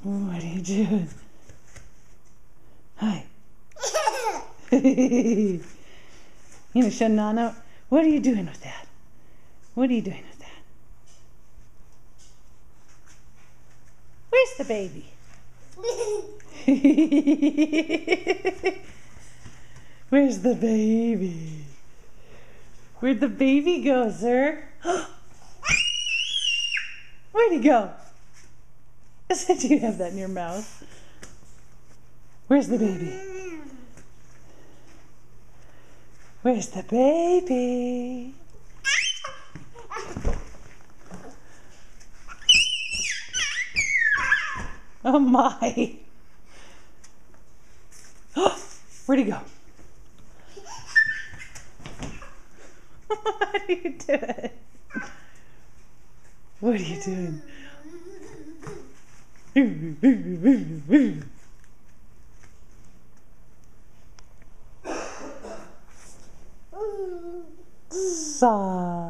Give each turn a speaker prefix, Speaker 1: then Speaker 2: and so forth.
Speaker 1: What are you doing? Hi. You gonna show Nana? What are you doing with that? What are you doing with that? Where's the baby? Where's the baby? Where'd the baby go, sir? Where'd he go? I said you have that in your mouth. Where's the baby? Where's the baby? Oh my! Where'd he go? What are you doing? What are you doing? Saw.